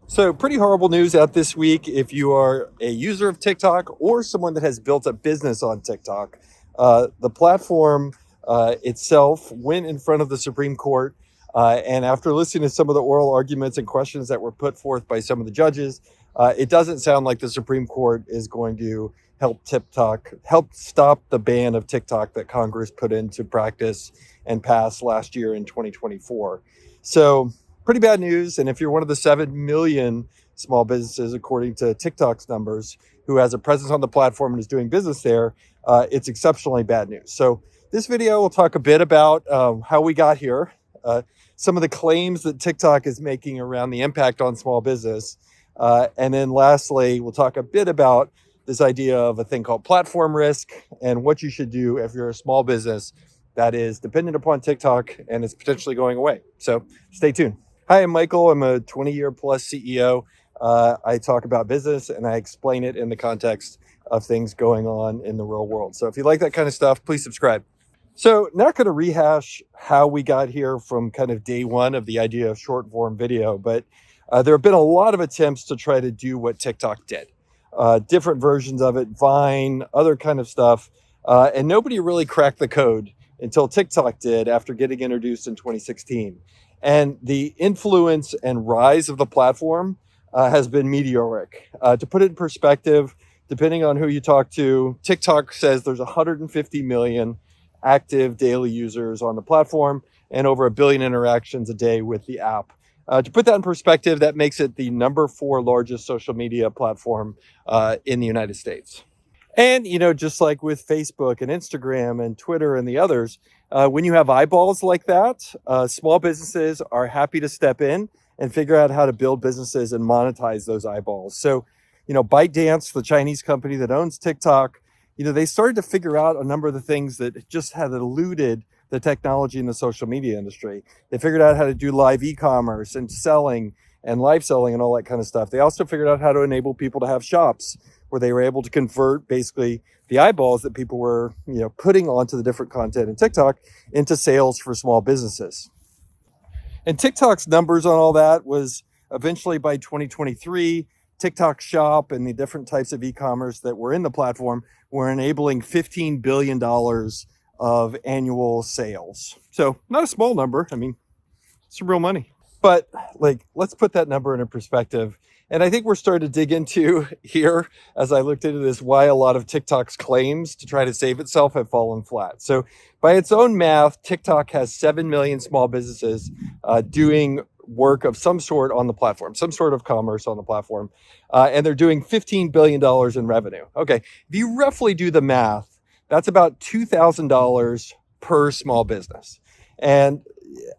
So, pretty horrible news out this week if you are a user of TikTok or someone that has built a business on TikTok. The platform itself went in front of the Supreme Court. And after listening to some of the oral arguments and questions that were put forth by some of the judges, it doesn't sound like the Supreme Court is going to help stop the ban of TikTok that Congress put into practice and passed last year in 2024. So, pretty bad news. And if you're one of the 7 million small businesses, according to TikTok's numbers, who has a presence on the platform and is doing business there, it's exceptionally bad news. So this video will talk a bit about how we got here, some of the claims that TikTok is making around the impact on small business. And then lastly, we'll talk a bit about this idea of a thing called platform risk and what you should do if you're a small business that is dependent upon TikTok and is potentially going away. So stay tuned. Hi, I'm Michael. I'm a 20-year plus CEO. I talk about business and I explain it in the context of things going on in the real world. So if you like that kind of stuff, please subscribe. So not going to rehash how we got here from kind of day one of the idea of short form video, but there have been a lot of attempts to try to do what TikTok did. Different versions of it, Vine, other kind of stuff. And nobody really cracked the code until TikTok did after getting introduced in 2016. And the influence and rise of the platform has been meteoric. To put it in perspective, depending on who you talk to, TikTok says there's 150 million active daily users on the platform and over 1 billion interactions a day with the app. To put that in perspective, that makes it the number 4 largest social media platform in the United States. And, just like with Facebook and Instagram and Twitter and the others, when you have eyeballs like that, small businesses are happy to step in and figure out how to build businesses and monetize those eyeballs. So, ByteDance, the Chinese company that owns TikTok, they started to figure out a number of the things that just had eluded the technology in the social media industry. They figured out how to do live e-commerce and selling and live selling and all that kind of stuff. They also figured out how to enable people to have shops where they were able to convert basically the eyeballs that people were, putting onto the different content in TikTok into sales for small businesses. And TikTok's numbers on all that was eventually by 2023, TikTok Shop and the different types of e-commerce that were in the platform were enabling $15 billion of annual sales. So not a small number. I mean, it's some real money. But let's put that number in a perspective. And I think we're starting to dig into here, as I looked into this, why a lot of TikTok's claims to try to save itself have fallen flat. So by its own math, TikTok has 7 million small businesses doing work of some sort on the platform, some sort of commerce on the platform. And they're doing $15 billion in revenue. Okay, if you roughly do the math, that's about $2,000 per small business. And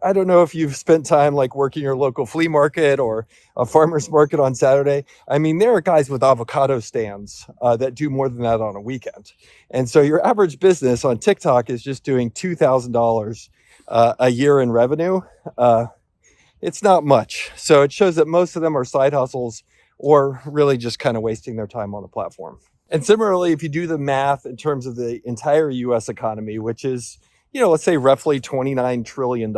I don't know if you've spent time working your local flea market or a farmer's market on Saturday. I mean, there are guys with avocado stands that do more than that on a weekend. And so your average business on TikTok is just doing $2,000 a year in revenue. It's not much. So it shows that most of them are side hustles or really just kind of wasting their time on the platform. And similarly, if you do the math in terms of the entire US economy, which is, let's say roughly $29 trillion.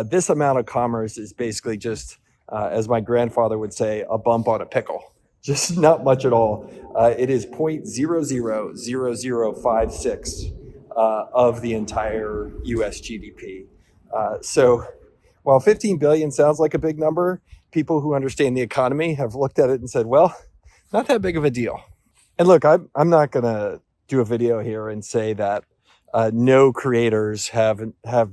This amount of commerce is basically just, as my grandfather would say, a bump on a pickle. Just not much at all. It is 0.000056 of the entire US GDP. So while 15 billion sounds like a big number, people who understand the economy have looked at it and said, well, not that big of a deal. And look, I'm not going to do a video here and say that no creators have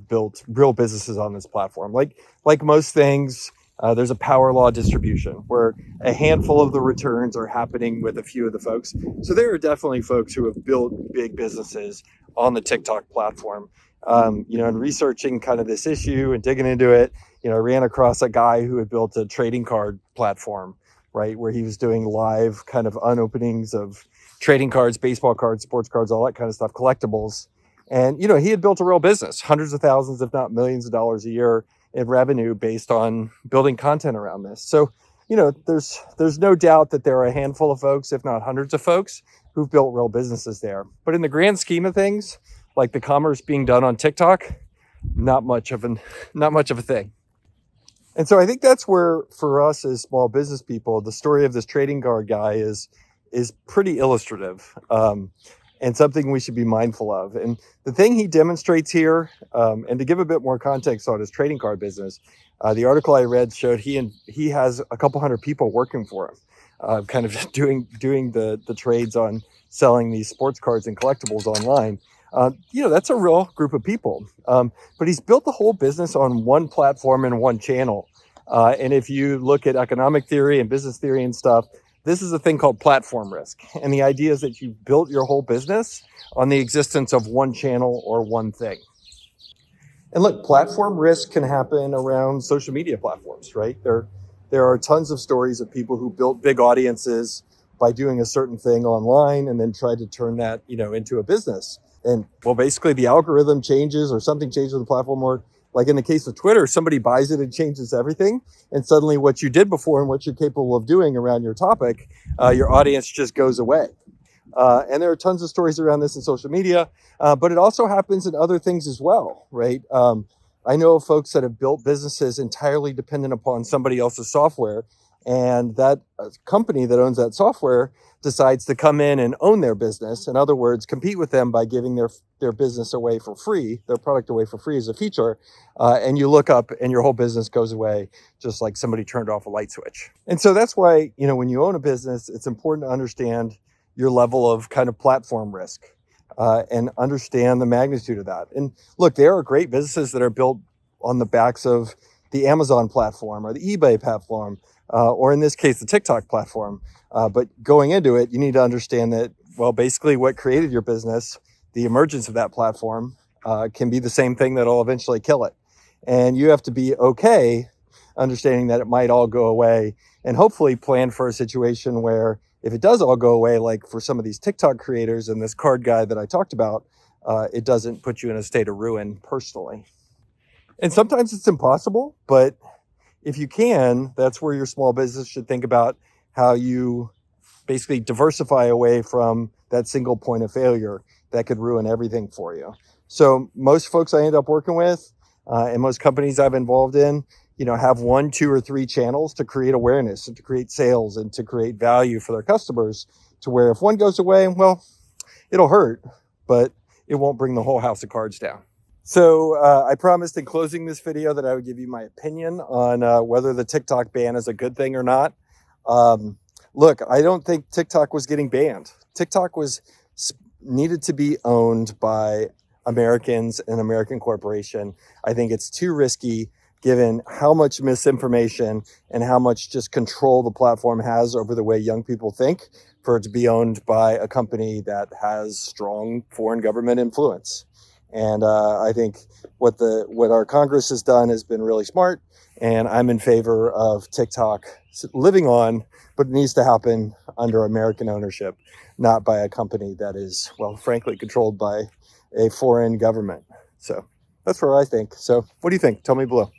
built real businesses on this platform. Like most things, there's a power law distribution where a handful of the returns are happening with a few of the folks. So there are definitely folks who have built big businesses on the TikTok platform. And researching kind of this issue and digging into it, I ran across a guy who had built a trading card platform, right, where he was doing live kind of unopenings of trading cards, baseball cards, sports cards, all that kind of stuff, collectibles. And, he had built a real business, hundreds of thousands, if not millions of dollars a year in revenue based on building content around this. So, there's no doubt that there are a handful of folks, if not hundreds of folks, who've built real businesses there. But in the grand scheme of things, like the commerce being done on TikTok, not much of a thing. And so I think that's where, for us as small business people, the story of this trading card guy is pretty illustrative, and something we should be mindful of. And the thing he demonstrates here, and to give a bit more context on his trading card business, the article I read showed he has a couple hundred people working for him, kind of doing the trades on selling these sports cards and collectibles online. That's a real group of people. But he's built the whole business on one platform and one channel. And if you look at economic theory and business theory and stuff, this is a thing called platform risk. And the idea is that you've built your whole business on the existence of one channel or one thing. And look, platform risk can happen around social media platforms, right? There are tons of stories of people who built big audiences by doing a certain thing online and then tried to turn that, into a business. And well, basically the algorithm changes or something changes with the platform, or like in the case of Twitter, somebody buys it and changes everything. And suddenly what you did before and what you're capable of doing around your topic, your audience just goes away. And there are tons of stories around this in social media, but it also happens in other things as well, right? I know of folks that have built businesses entirely dependent upon somebody else's software, and that company that owns that software decides to come in and own their business. In other words, compete with them by giving their business away for free, their product away for free as a feature. And you look up and your whole business goes away, just like somebody turned off a light switch. And so that's why, when you own a business, it's important to understand your level of kind of platform risk, and understand the magnitude of that. And look, there are great businesses that are built on the backs of the Amazon platform or the eBay platform, or in this case, the TikTok platform. But going into it, you need to understand that, well, basically what created your business, the emergence of that platform, can be the same thing that'll eventually kill it. And you have to be okay understanding that it might all go away, and hopefully plan for a situation where if it does all go away, like for some of these TikTok creators and this card guy that I talked about, it doesn't put you in a state of ruin personally. And sometimes it's impossible, but if you can, that's where your small business should think about how you basically diversify away from that single point of failure that could ruin everything for you. So most folks I end up working with, and most companies I've involved in, have 1, 2, or 3 channels to create awareness and to create sales and to create value for their customers, to where if one goes away, well, it'll hurt, but it won't bring the whole house of cards down. So I promised in closing this video that I would give you my opinion on whether the TikTok ban is a good thing or not. Look, I don't think TikTok was getting banned. TikTok needed to be owned by Americans and American corporation. I think it's too risky given how much misinformation and how much just control the platform has over the way young people think, for it to be owned by a company that has strong foreign government influence. And I think what our Congress has done has been really smart, and I'm in favor of TikTok living on, but it needs to happen under American ownership, not by a company that is, well, frankly, controlled by a foreign government. So that's what I think. So what do you think? Tell me below.